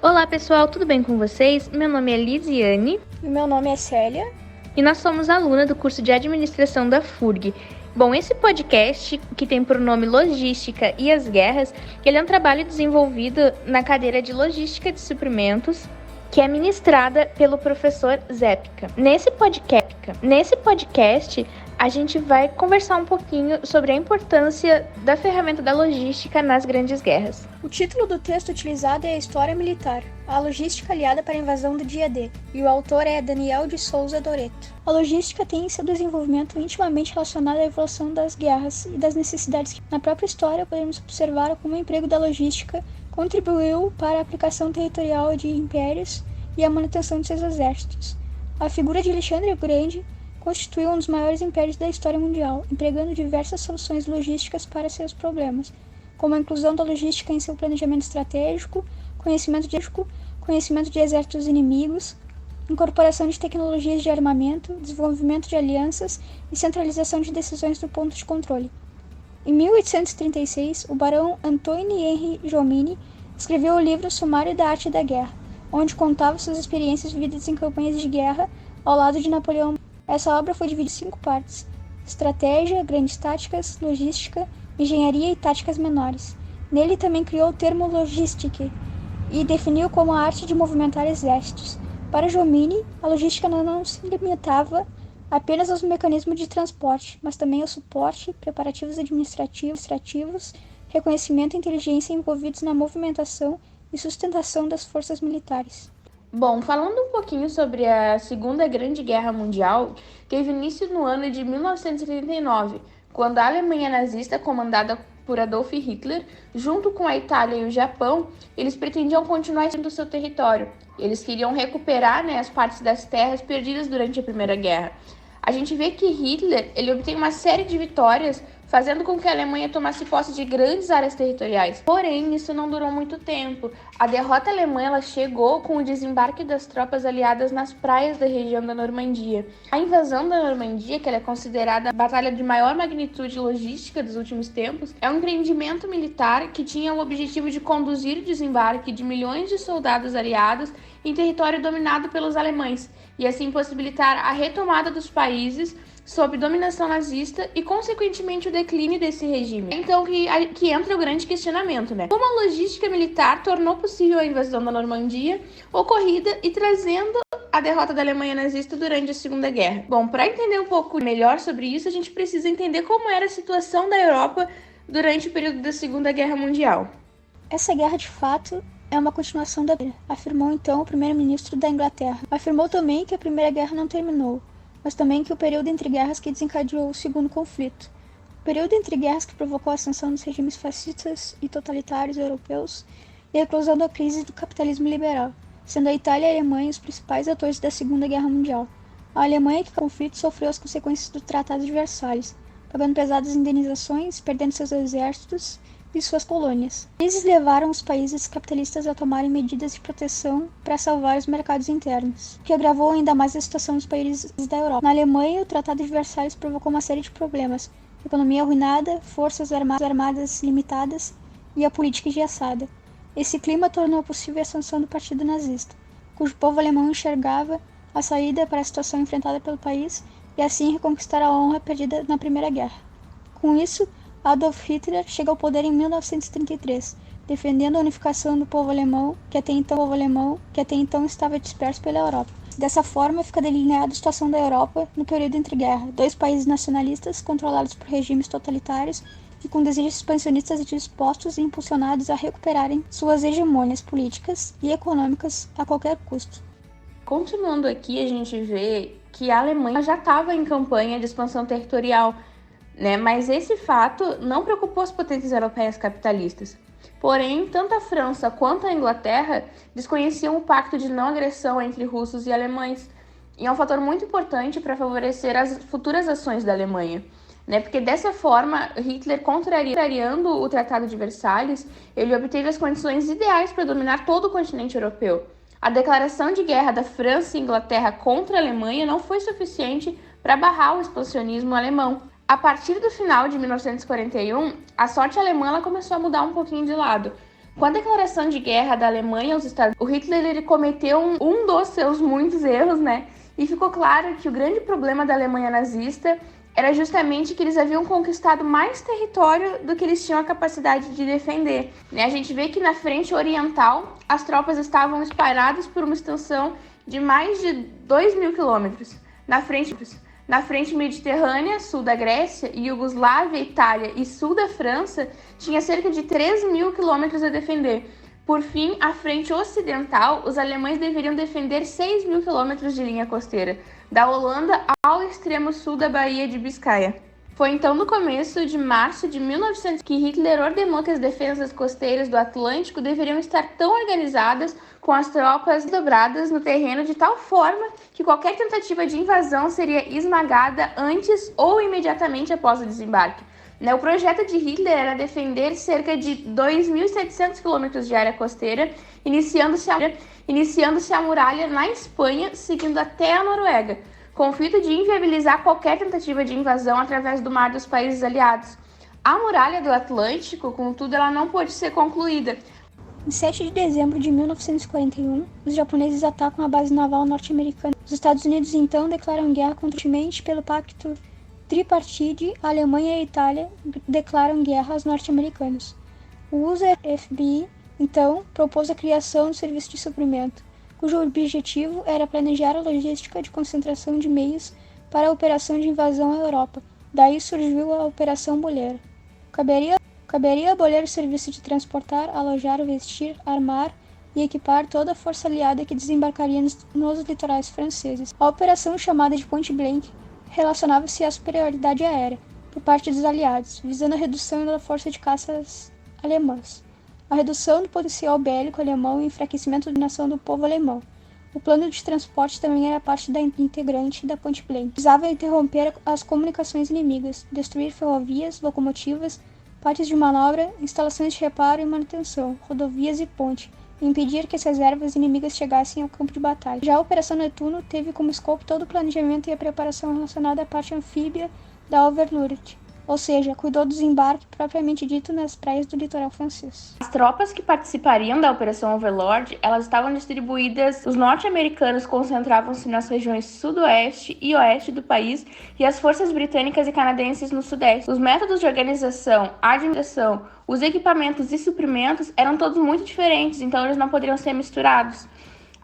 Olá pessoal, tudo bem com vocês? Meu nome é Lisiane. E meu nome é Célia. E nós somos aluna do curso de Administração da FURG. Bom, esse podcast, que tem por nome Logística e as Guerras, ele é um trabalho desenvolvido na cadeira de Logística de Suprimentos, que é ministrada pelo professor Zepka. Nesse podcast, a gente vai conversar um pouquinho sobre a importância da ferramenta da logística nas grandes guerras. O título do texto utilizado é a História Militar, a logística aliada para a invasão do dia D, e o autor é Daniel de Souza Doreto. A logística tem em seu desenvolvimento intimamente relacionado à evolução das guerras e das necessidades que, na própria história, podemos observar como o emprego da logística contribuiu para a aplicação territorial de impérios e a manutenção de seus exércitos. A figura de Alexandre o Grande constituiu um dos maiores impérios da história mundial, empregando diversas soluções logísticas para seus problemas, como a inclusão da logística em seu planejamento estratégico, conhecimento de exércitos inimigos, incorporação de tecnologias de armamento, desenvolvimento de alianças e centralização de decisões no ponto de controle. Em 1836, o barão Antoine Henri Jomini escreveu o livro Sumário da Arte da Guerra, onde contava suas experiências vividas em campanhas de guerra ao lado de Napoleão. Essa obra foi dividida em 5 partes: estratégia, grandes táticas, logística, engenharia e táticas menores. Nele também criou o termo logistique e definiu como a arte de movimentar exércitos. Para Jomini, a logística não se limitava apenas aos mecanismos de transporte, mas também ao suporte, preparativos administrativos, reconhecimento e inteligência envolvidos na movimentação e sustentação das forças militares. Bom, falando um pouquinho sobre a Segunda Grande Guerra Mundial, teve início no ano de 1939, quando a Alemanha nazista, comandada por Adolf Hitler, junto com a Itália e o Japão, eles pretendiam continuar expandindo seu território. Eles queriam recuperar as partes das terras perdidas durante a Primeira Guerra. A gente vê que Hitler ele obtém uma série de vitórias, fazendo com que a Alemanha tomasse posse de grandes áreas territoriais. Porém, isso não durou muito tempo. A derrota alemã ela chegou com o desembarque das tropas aliadas nas praias da região da Normandia. A invasão da Normandia, que ela é considerada a batalha de maior magnitude logística dos últimos tempos, é um empreendimento militar que tinha o objetivo de conduzir o desembarque de milhões de soldados aliados em território dominado pelos alemães, e assim possibilitar a retomada dos países sob dominação nazista e, consequentemente, o declínio desse regime. Então que entra o grande questionamento, Como a logística militar tornou possível a invasão da Normandia, ocorrida e trazendo a derrota da Alemanha nazista durante a Segunda Guerra? Bom, para entender um pouco melhor sobre isso, a gente precisa entender como era a situação da Europa durante o período da Segunda Guerra Mundial. Essa guerra, de fato, é uma continuação da primeira, afirmou então o primeiro-ministro da Inglaterra. Afirmou também que a Primeira Guerra não terminou, mas também que o período entre guerras que desencadeou o segundo conflito. O período entre guerras que provocou a ascensão dos regimes fascistas e totalitários europeus e a eclosão da crise do capitalismo liberal, sendo a Itália e a Alemanha os principais atores da Segunda Guerra Mundial. A Alemanha, que com o conflito, sofreu as consequências do Tratado de Versalhes, pagando pesadas indenizações, perdendo seus exércitos e suas colônias. Eles levaram os países capitalistas a tomarem medidas de proteção para salvar os mercados internos, o que agravou ainda mais a situação dos países da Europa. Na Alemanha, o Tratado de Versalhes provocou uma série de problemas: economia arruinada, forças armadas limitadas e a política engessada. Esse clima tornou possível a ascensão do Partido Nazista, cujo povo alemão enxergava a saída para a situação enfrentada pelo país e assim reconquistar a honra perdida na Primeira Guerra. Com isso, Adolf Hitler chega ao poder em 1933, defendendo a unificação do povo alemão, que até então estava disperso pela Europa. Dessa forma, fica delineada a situação da Europa no período entre guerras: 2 países nacionalistas controlados por regimes totalitários e com desejos expansionistas dispostos e impulsionados a recuperarem suas hegemonias políticas e econômicas a qualquer custo. Continuando aqui, a gente vê que a Alemanha já estava em campanha de expansão territorial, mas esse fato não preocupou as potências europeias capitalistas. Porém, tanto a França quanto a Inglaterra desconheciam o pacto de não agressão entre russos e alemães, e é um fator muito importante para favorecer as futuras ações da Alemanha. Porque dessa forma, Hitler, contrariando o Tratado de Versalhes, ele obteve as condições ideais para dominar todo o continente europeu. A declaração de guerra da França e Inglaterra contra a Alemanha não foi suficiente para barrar o expansionismo alemão. A partir do final de 1941, a sorte alemã começou a mudar um pouquinho de lado. Com a declaração de guerra da Alemanha aos Estados Unidos, o Hitler ele cometeu um dos seus muitos erros, né? E ficou claro que o grande problema da Alemanha nazista era justamente que eles haviam conquistado mais território do que eles tinham a capacidade de defender, né? A gente vê que na frente oriental as tropas estavam espalhadas por uma extensão de mais de 2.000 quilômetros. Na frente mediterrânea, sul da Grécia, Iugoslávia, Itália e sul da França, tinha cerca de 3.000 quilômetros a defender. Por fim, a frente ocidental, os alemães deveriam defender 6.000 quilômetros de linha costeira, da Holanda ao extremo sul da Baía de Biscaia. Foi então no começo de março de 1900 que Hitler ordenou que as defesas costeiras do Atlântico deveriam estar tão organizadas com as tropas dobradas no terreno de tal forma que qualquer tentativa de invasão seria esmagada antes ou imediatamente após o desembarque. O projeto de Hitler era defender cerca de 2.700 quilômetros de área costeira, iniciando-se a muralha na Espanha, seguindo até a Noruega, com o fito de inviabilizar qualquer tentativa de invasão através do mar dos países aliados. A muralha do Atlântico, contudo, ela não pôde ser concluída. Em 7 de dezembro de 1941, os japoneses atacam a base naval norte-americana. Os Estados Unidos, então, declaram guerra constantemente pelo Pacto Tripartite. A Alemanha e a Itália declaram guerra aos norte-americanos. O USAF-FBI, então, propôs a criação do Serviço de Suprimento, cujo objetivo era planejar a logística de concentração de meios para a operação de invasão à Europa. Daí surgiu a Operação Boleiro. Caberia a Boleiro o serviço de transportar, alojar, vestir, armar e equipar toda a força aliada que desembarcaria nos litorais franceses. A operação, chamada de Point Blank, relacionava-se à superioridade aérea por parte dos aliados, visando a redução da força de caças alemãs, a redução do potencial bélico alemão e o enfraquecimento da nação do povo alemão. O plano de transporte também era parte da integrante da Point Blank. Visava interromper as comunicações inimigas, destruir ferrovias, locomotivas, partes de manobra, instalações de reparo e manutenção, rodovias e ponte, e impedir que as reservas inimigas chegassem ao campo de batalha. Já a Operação Netuno teve como escopo todo o planejamento e a preparação relacionada à parte anfíbia da Overlord, ou seja, cuidou do desembarque propriamente dito nas praias do litoral francês. As tropas que participariam da Operação Overlord, elas estavam distribuídas, os norte-americanos concentravam-se nas regiões sudoeste e oeste do país e as forças britânicas e canadenses no sudeste. Os métodos de organização, administração, os equipamentos e suprimentos eram todos muito diferentes, então eles não poderiam ser misturados.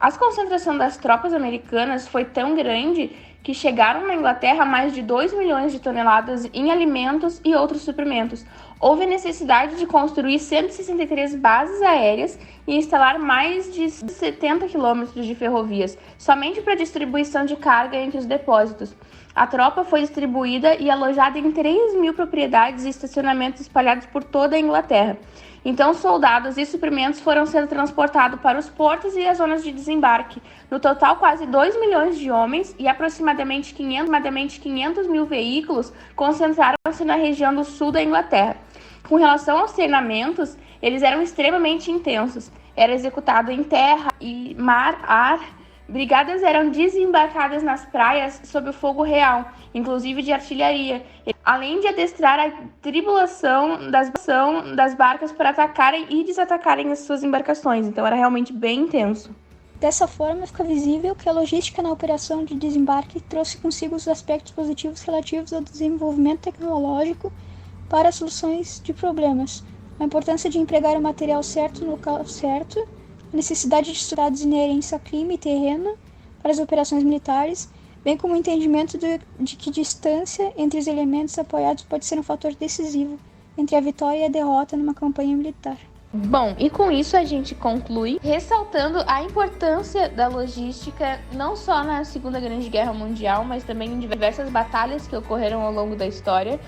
A concentração das tropas americanas foi tão grande que chegaram na Inglaterra mais de 2 milhões de toneladas em alimentos e outros suprimentos. Houve necessidade de construir 163 bases aéreas e instalar mais de 70 quilômetros de ferrovias, somente para distribuição de carga entre os depósitos. A tropa foi distribuída e alojada em 3.000 propriedades e estacionamentos espalhados por toda a Inglaterra. Então, soldados e suprimentos foram sendo transportados para os portos e as zonas de desembarque. No total, quase 2 milhões de homens e aproximadamente 500 mil veículos concentraram-se na região do sul da Inglaterra. Com relação aos treinamentos, eles eram extremamente intensos. Era executado em terra e mar, ar. Brigadas eram desembarcadas nas praias sob o fogo real, inclusive de artilharia, além de adestrar a tripulação das barcas para atacarem e desatacarem as suas embarcações. Então era realmente bem intenso. Dessa forma, fica visível que a logística na operação de desembarque trouxe consigo os aspectos positivos relativos ao desenvolvimento tecnológico para soluções de problemas, a importância de empregar o material certo no local certo, a necessidade de estudados inerentes a clima e terreno para as operações militares, bem como o entendimento de que distância entre os elementos apoiados pode ser um fator decisivo entre a vitória e a derrota numa campanha militar. Bom, e com isso a gente conclui ressaltando a importância da logística não só na Segunda Grande Guerra Mundial, mas também em diversas batalhas que ocorreram ao longo da história.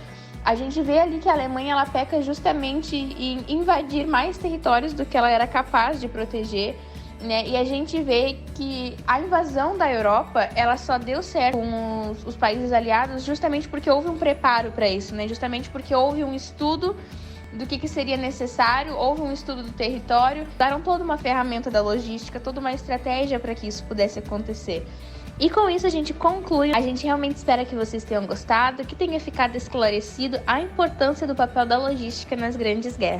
A gente vê ali que a Alemanha ela peca justamente em invadir mais territórios do que ela era capaz de proteger, né? E a gente vê que a invasão da Europa ela só deu certo com os países aliados justamente porque houve um preparo para isso, né? Justamente porque houve um estudo do que seria necessário, houve um estudo do território, daram toda uma ferramenta da logística, toda uma estratégia para que isso pudesse acontecer. E com isso a gente conclui. A gente realmente espera que vocês tenham gostado, que tenha ficado esclarecido a importância do papel da logística nas grandes guerras.